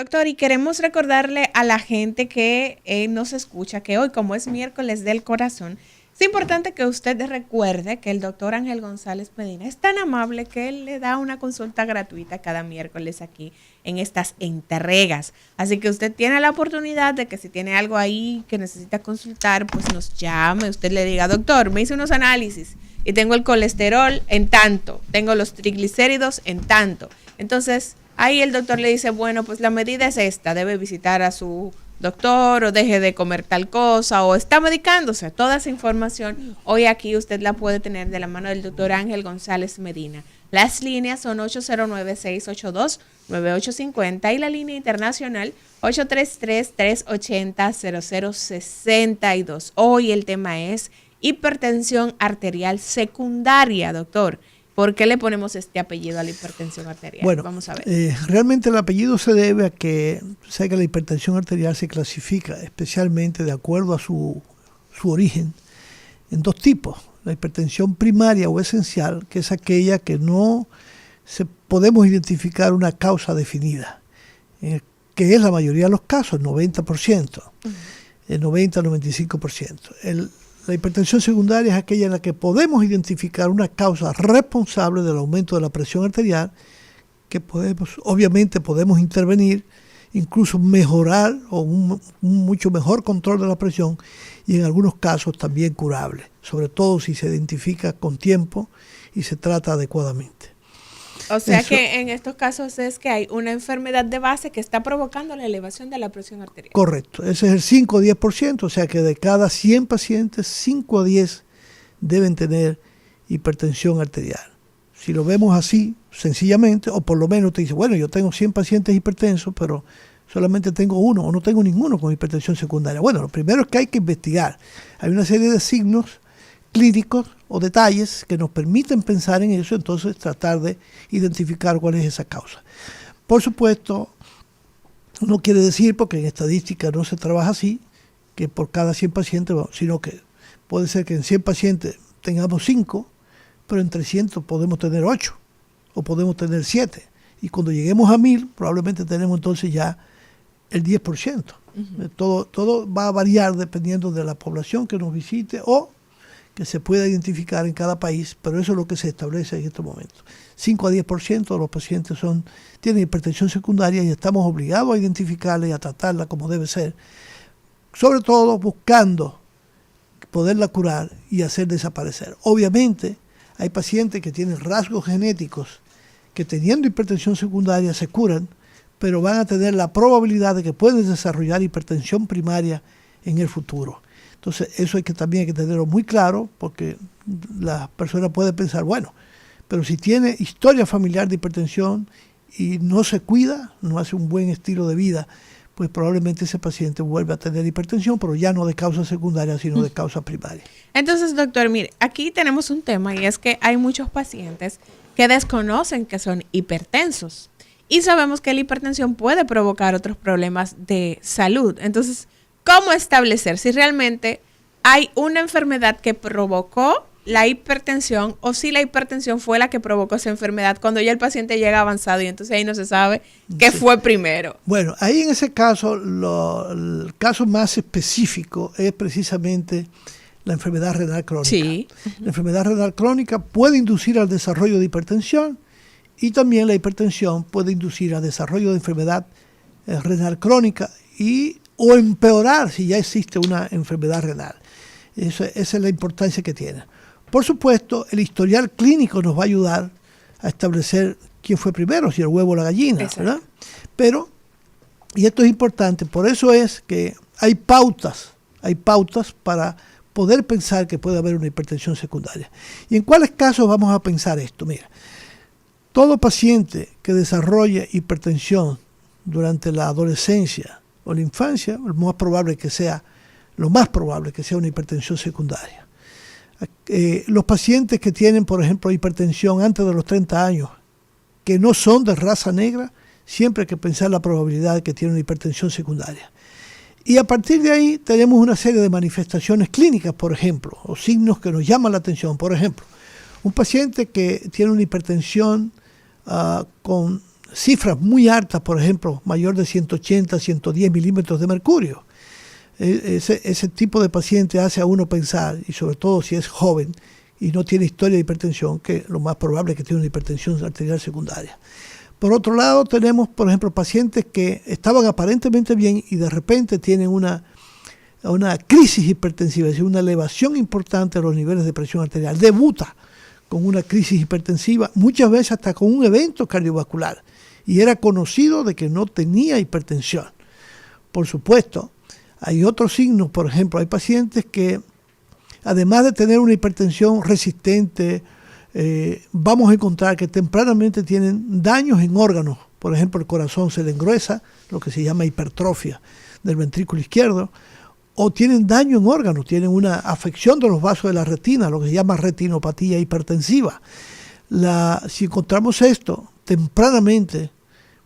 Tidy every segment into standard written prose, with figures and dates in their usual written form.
Doctor, y queremos recordarle a la gente que nos escucha que hoy, como es miércoles del corazón, es importante que usted recuerde que el doctor Ángel González Medina es tan amable que él le da una consulta gratuita cada miércoles aquí en estas entregas. Así que usted tiene la oportunidad de que si tiene algo ahí que necesita consultar, pues nos llame, usted le diga, doctor, me hice unos análisis y tengo el colesterol en tanto, tengo los triglicéridos en tanto. Entonces, ahí el doctor le dice, bueno, pues la medida es esta, debe visitar a su doctor o deje de comer tal cosa o está medicándose. Toda esa información hoy aquí usted la puede tener de la mano del doctor Ángel González Medina. Las líneas son 809-682-9850 y la línea internacional 833-380-0062. Hoy el tema es hipertensión arterial secundaria, doctor. ¿Por qué le ponemos este apellido a la hipertensión arterial? Bueno, vamos a ver. Realmente el apellido se debe a que la hipertensión arterial se clasifica especialmente de acuerdo a su origen en dos tipos. La hipertensión primaria o esencial, que es aquella que no podemos identificar una causa definida, que es la mayoría de los casos, el 90%, el 90-95%. La hipertensión secundaria es aquella en la que podemos identificar una causa responsable del aumento de la presión arterial, que obviamente podemos intervenir, incluso mejorar o un mucho mejor control de la presión y en algunos casos también curable, sobre todo si se identifica con tiempo y se trata adecuadamente. O sea que en estos casos es que hay una enfermedad de base que está provocando la elevación de la presión arterial. Correcto, ese es el 5 o 10%, o sea que de cada 100 pacientes, 5 a 10 deben tener hipertensión arterial. Si lo vemos así, sencillamente, o por lo menos te dice, bueno, yo tengo 100 pacientes hipertensos, pero solamente tengo uno o no tengo ninguno con hipertensión secundaria. Bueno, lo primero es que hay que investigar. Hay una serie de signos clínicos o detalles que nos permiten pensar en eso, entonces tratar de identificar cuál es esa causa. Por supuesto, no quiere decir, porque en estadística no se trabaja así, que por cada 100 pacientes, sino que puede ser que en 100 pacientes tengamos 5, pero en 300 podemos tener 8 o podemos tener 7. Y cuando lleguemos a 1000, probablemente tenemos entonces ya el 10%. Todo va a variar dependiendo de la población que nos visite o que se pueda identificar en cada país, pero eso es lo que se establece en estos momentos. 5 a 10% de los pacientes tienen hipertensión secundaria y estamos obligados a identificarla y a tratarla como debe ser, sobre todo buscando poderla curar y hacer desaparecer. Obviamente, hay pacientes que tienen rasgos genéticos que teniendo hipertensión secundaria se curan, pero van a tener la probabilidad de que pueden desarrollar hipertensión primaria en el futuro. Entonces, eso también hay que tenerlo muy claro, porque la persona puede pensar, bueno, pero si tiene historia familiar de hipertensión y no se cuida, no hace un buen estilo de vida, pues probablemente ese paciente vuelve a tener hipertensión, pero ya no de causa secundaria, sino de causa primaria. Entonces, doctor, mire, aquí tenemos un tema y es que hay muchos pacientes que desconocen que son hipertensos y sabemos que la hipertensión puede provocar otros problemas de salud. Entonces, ¿cómo establecer si realmente hay una enfermedad que provocó la hipertensión o si la hipertensión fue la que provocó esa enfermedad cuando ya el paciente llega avanzado y entonces ahí no se sabe qué fue primero? Bueno, ahí en ese caso, el caso más específico es precisamente la enfermedad renal crónica. Sí. La enfermedad renal crónica puede inducir al desarrollo de hipertensión y también la hipertensión puede inducir al desarrollo de enfermedad renal crónica o empeorar si ya existe una enfermedad renal. Esa es la importancia que tiene. Por supuesto, el historial clínico nos va a ayudar a establecer quién fue primero, si el huevo o la gallina, ¿verdad? Pero, y esto es importante, por eso es que hay pautas para poder pensar que puede haber una hipertensión secundaria. ¿Y en cuáles casos vamos a pensar esto? Mira, todo paciente que desarrolle hipertensión durante la adolescencia o la infancia, lo más probable que sea una hipertensión secundaria. Los pacientes que tienen, por ejemplo, hipertensión antes de los 30 años, que no son de raza negra, siempre hay que pensar la probabilidad de que tienen una hipertensión secundaria. Y a partir de ahí tenemos una serie de manifestaciones clínicas, por ejemplo, o signos que nos llaman la atención. Por ejemplo, un paciente que tiene una hipertensión con cifras muy altas, por ejemplo, mayor de 180, 110 milímetros de mercurio. Ese tipo de paciente hace a uno pensar, y sobre todo si es joven y no tiene historia de hipertensión, que lo más probable es que tiene una hipertensión arterial secundaria. Por otro lado, tenemos, por ejemplo, pacientes que estaban aparentemente bien y de repente tienen una crisis hipertensiva, es decir, una elevación importante de los niveles de presión arterial. Debuta con una crisis hipertensiva, muchas veces hasta con un evento cardiovascular, y era conocido de que no tenía hipertensión. Por supuesto, hay otros signos, por ejemplo, hay pacientes que, además de tener una hipertensión resistente, vamos a encontrar que tempranamente tienen daños en órganos. Por ejemplo, el corazón se le engruesa, lo que se llama hipertrofia del ventrículo izquierdo, o tienen daño en órganos, tienen una afección de los vasos de la retina, lo que se llama retinopatía hipertensiva. Si encontramos esto tempranamente,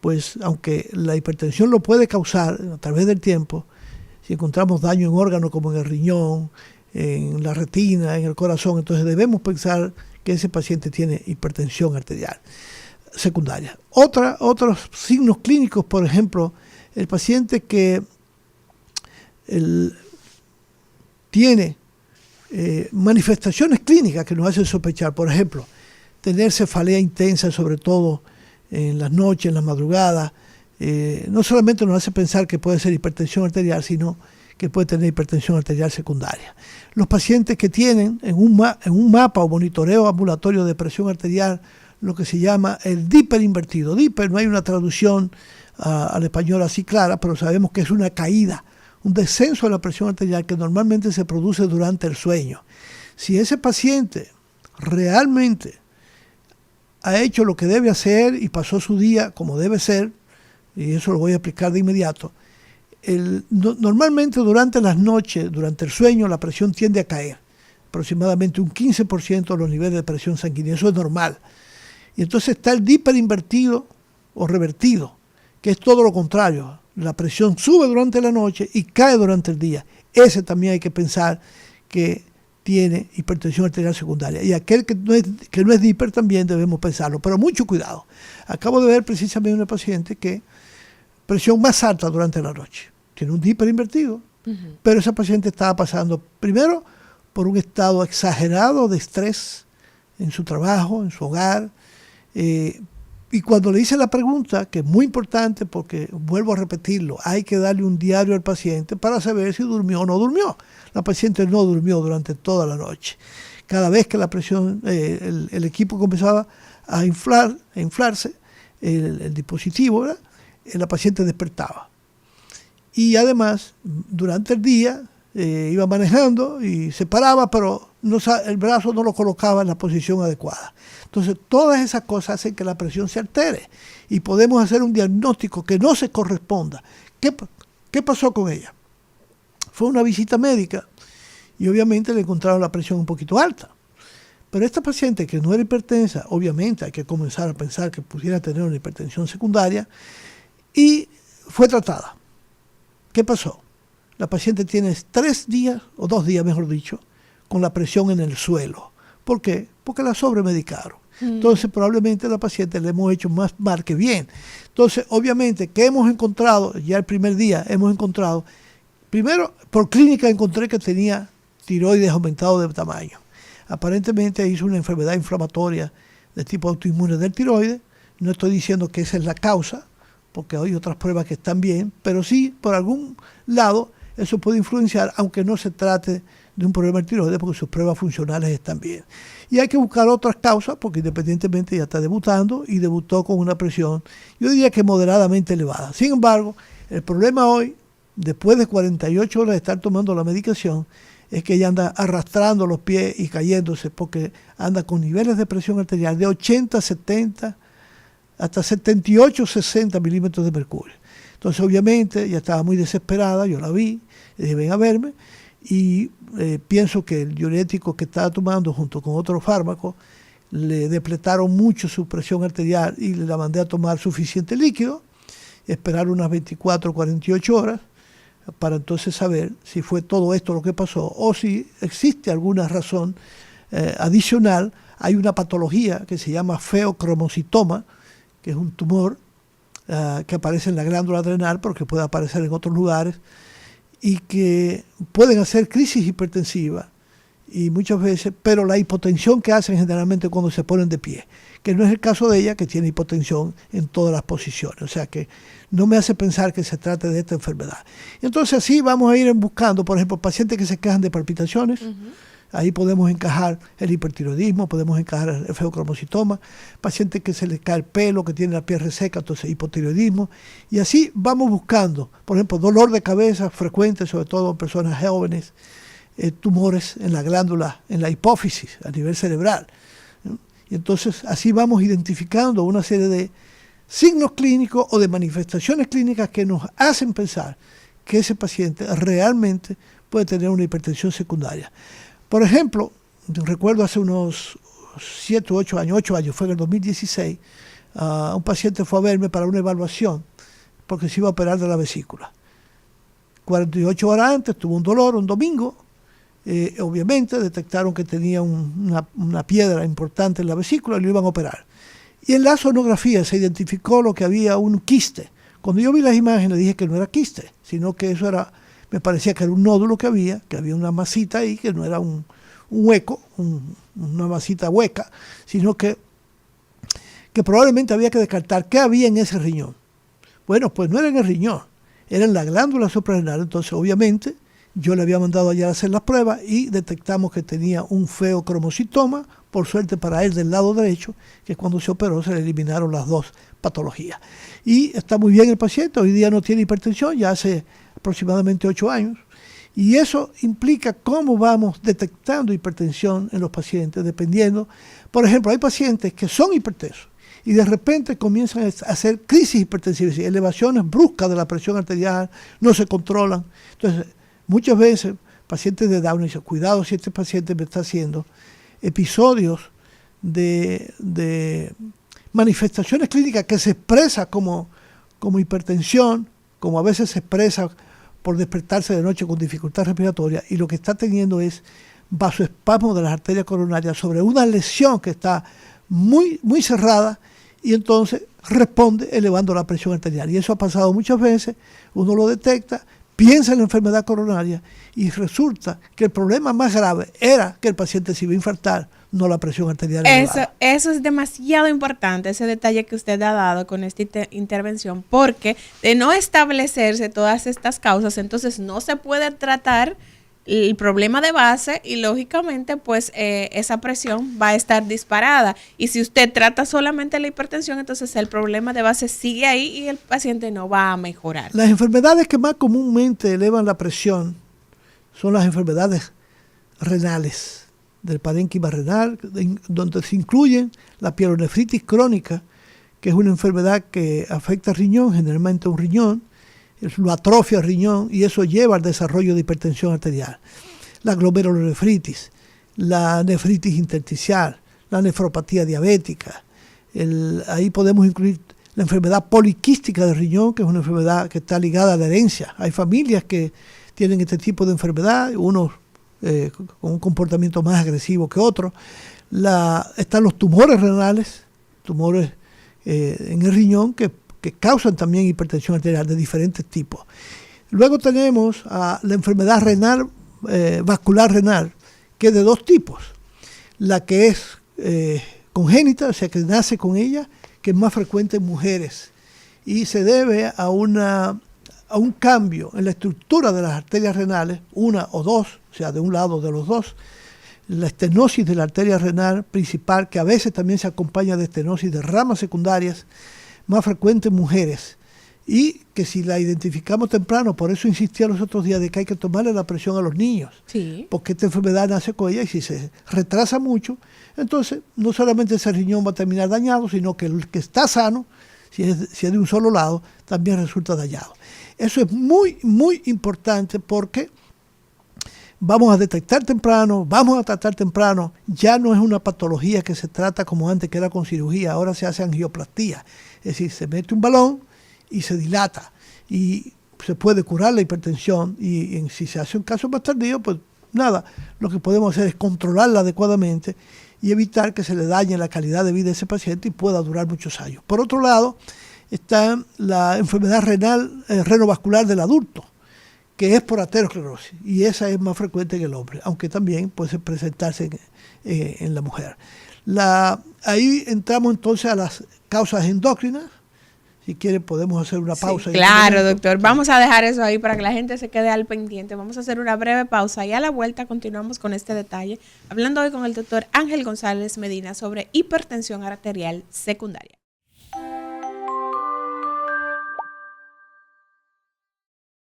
pues aunque la hipertensión lo puede causar a través del tiempo, si encontramos daño en órganos como en el riñón, en la retina, en el corazón, entonces debemos pensar que ese paciente tiene hipertensión arterial secundaria. Otros signos clínicos, por ejemplo, el paciente que tiene manifestaciones clínicas que nos hacen sospechar, por ejemplo, tener cefalea intensa, sobre todo en las noches, en las madrugadas, no solamente nos hace pensar que puede ser hipertensión arterial, sino que puede tener hipertensión arterial secundaria. Los pacientes que tienen en un mapa o monitoreo ambulatorio de presión arterial lo que se llama el Dipper invertido. Dipper, no hay una traducción al español así clara, pero sabemos que es una caída, un descenso de la presión arterial que normalmente se produce durante el sueño. Si ese paciente realmente ha hecho lo que debe hacer y pasó su día como debe ser, y eso lo voy a explicar de inmediato, normalmente durante las noches, durante el sueño, la presión tiende a caer, aproximadamente un 15% de los niveles de presión sanguínea, eso es normal. Y entonces está el Dipper invertido o revertido, que es todo lo contrario. La presión sube durante la noche y cae durante el día. Ese también hay que pensar que tiene hipertensión arterial secundaria. Y aquel que no es Dipper también debemos pensarlo, pero mucho cuidado. Acabo de ver precisamente una paciente que presión más alta durante la noche. Tiene un Dipper invertido, pero esa paciente estaba pasando primero por un estado exagerado de estrés en su trabajo, en su hogar. Y cuando le hice la pregunta, que es muy importante porque, vuelvo a repetirlo, hay que darle un diario al paciente para saber si durmió o no durmió. La paciente no durmió durante toda la noche. Cada vez que la presión, el equipo comenzaba a inflarse, el dispositivo, ¿verdad?, la paciente despertaba. Y además, durante el día, iba manejando y se paraba, pero el brazo no lo colocaba en la posición adecuada. Entonces, todas esas cosas hacen que la presión se altere y podemos hacer un diagnóstico que no se corresponda. ¿Qué pasó con ella? Fue una visita médica y obviamente le encontraron la presión un poquito alta. Pero esta paciente que no era hipertensa, obviamente hay que comenzar a pensar que pudiera tener una hipertensión secundaria y fue tratada. ¿Qué pasó? La paciente tiene 3 días, o 2 días mejor dicho, con la presión en el suelo. ¿Por qué? Porque la sobremedicaron. Entonces probablemente a la paciente le hemos hecho más mal que bien. Entonces obviamente, ¿qué hemos encontrado? Ya el primer día hemos encontrado, primero por clínica encontré que tenía tiroides aumentado de tamaño. Aparentemente hizo una enfermedad inflamatoria de tipo autoinmune del tiroides. No estoy diciendo que esa es la causa, porque hay otras pruebas que están bien, pero sí, por algún lado, eso puede influenciar, aunque no se trate de un problema del tiroides, porque sus pruebas funcionales están bien. Y hay que buscar otras causas, porque independientemente ya está debutando, y debutó con una presión, yo diría que moderadamente elevada. Sin embargo, el problema hoy, después de 48 horas de estar tomando la medicación, es que ella anda arrastrando los pies y cayéndose, porque anda con niveles de presión arterial de 80, 70, hasta 78, 60 milímetros de mercurio. Entonces, obviamente, ella estaba muy desesperada, yo la vi, le dije, ven a verme, y pienso que el diurético que estaba tomando junto con otros fármacos le depletaron mucho su presión arterial y le la mandé a tomar suficiente líquido, esperar unas 24, 48 horas, para entonces saber si fue todo esto lo que pasó o si existe alguna razón adicional. Hay una patología que se llama feocromocitoma, que es un tumor que aparece en la glándula adrenal, pero que puede aparecer en otros lugares, y que pueden hacer crisis hipertensiva, y muchas veces, pero la hipotensión que hacen generalmente cuando se ponen de pie, que no es el caso de ella, que tiene hipotensión en todas las posiciones, o sea que no me hace pensar que se trate de esta enfermedad. Entonces así vamos a ir buscando, por ejemplo, pacientes que se quejan de palpitaciones. Ahí podemos encajar el hipertiroidismo, podemos encajar el feocromocitoma, pacientes que se les cae el pelo, que tienen la piel reseca, entonces hipotiroidismo. Y así vamos buscando, por ejemplo, dolor de cabeza frecuente, sobre todo en personas jóvenes, tumores en la glándula, en la hipófisis, a nivel cerebral. Y entonces así vamos identificando una serie de signos clínicos o de manifestaciones clínicas que nos hacen pensar que ese paciente realmente puede tener una hipertensión secundaria. Por ejemplo, recuerdo hace unos 7 u 8 años, fue en el 2016, un paciente fue a verme para una evaluación porque se iba a operar de la vesícula. 48 horas antes tuvo un dolor, un domingo, obviamente detectaron que tenía una piedra importante en la vesícula y lo iban a operar. Y en la sonografía se identificó lo que había un quiste. Cuando yo vi las imágenes dije que no era quiste, sino que eso era... Me parecía que era un nódulo que había una masita ahí, que no era un hueco, una masita hueca, sino que probablemente había que descartar qué había en ese riñón. Bueno, pues no era en el riñón, era en la glándula suprarrenal. Entonces, obviamente, yo le había mandado allá a hacer las pruebas y detectamos que tenía un feocromocitoma, por suerte para él del lado derecho, que cuando se operó se le eliminaron las dos patologías. Y está muy bien el paciente, hoy día no tiene hipertensión, ya hace aproximadamente 8 años, y eso implica cómo vamos detectando hipertensión en los pacientes, dependiendo. Por ejemplo, hay pacientes que son hipertensos y de repente comienzan a hacer crisis hipertensivas, elevaciones bruscas de la presión arterial, no se controlan. Entonces, muchas veces, pacientes de Down dicen, cuidado si este paciente me está haciendo episodios de manifestaciones clínicas que se expresan como hipertensión, como a veces se expresa por despertarse de noche con dificultad respiratoria, y lo que está teniendo es vasoespasmo de las arterias coronarias sobre una lesión que está muy, muy cerrada, y entonces responde elevando la presión arterial. Y eso ha pasado muchas veces, uno lo detecta, piensa en la enfermedad coronaria y resulta que el problema más grave era que el paciente se iba a infartar, no la presión arterial elevada. Eso es demasiado importante, ese detalle que usted ha dado con esta intervención, porque de no establecerse todas estas causas, entonces no se puede tratar el problema de base y lógicamente pues esa presión va a estar disparada. Y si usted trata solamente la hipertensión, entonces el problema de base sigue ahí y el paciente no va a mejorar. Las enfermedades que más comúnmente elevan la presión son las enfermedades renales, del parénquima renal, donde se incluyen la pielonefritis crónica, que es una enfermedad que afecta al riñón, generalmente un riñón, lo atrofia el riñón y eso lleva al desarrollo de hipertensión arterial. La glomerulonefritis, la nefritis intersticial, la nefropatía diabética. Ahí podemos incluir la enfermedad poliquística del riñón, que es una enfermedad que está ligada a la herencia. Hay familias que tienen este tipo de enfermedad, unos con un comportamiento más agresivo que otros. Están los tumores renales, tumores en el riñón que causan también hipertensión arterial de diferentes tipos. Luego tenemos la enfermedad renal, vascular renal, que es de dos tipos. La que es congénita, o sea que nace con ella, que es más frecuente en mujeres y se debe a un cambio en la estructura de las arterias renales, una o dos, o sea, de un lado de los dos, la estenosis de la arteria renal principal, que a veces también se acompaña de estenosis de ramas secundarias, más frecuente en mujeres, y que si la identificamos temprano, por eso insistía los otros días de que hay que tomarle la presión a los niños, sí, porque esta enfermedad nace con ella y si se retrasa mucho, entonces no solamente ese riñón va a terminar dañado, sino que el que está sano, si es de un solo lado, también resulta dañado. Eso es muy, muy importante porque vamos a detectar temprano, vamos a tratar temprano. Ya no es una patología que se trata como antes, que era con cirugía, ahora se hace angioplastía. Es decir, se mete un balón y se dilata y se puede curar la hipertensión y si se hace un caso más tardío, pues nada, lo que podemos hacer es controlarla adecuadamente y evitar que se le dañe la calidad de vida a ese paciente y pueda durar muchos años. Por otro lado, está la enfermedad renal, renovascular del adulto, que es por aterosclerosis, y esa es más frecuente en el hombre, aunque también puede presentarse en la mujer. Ahí entramos entonces a las causas endócrinas. Si quiere podemos hacer una pausa. Sí, claro, doctor. Vamos a dejar eso ahí para que la gente se quede al pendiente. Vamos a hacer una breve pausa y a la vuelta continuamos con este detalle, hablando hoy con el doctor Ángel González Medina sobre hipertensión arterial secundaria.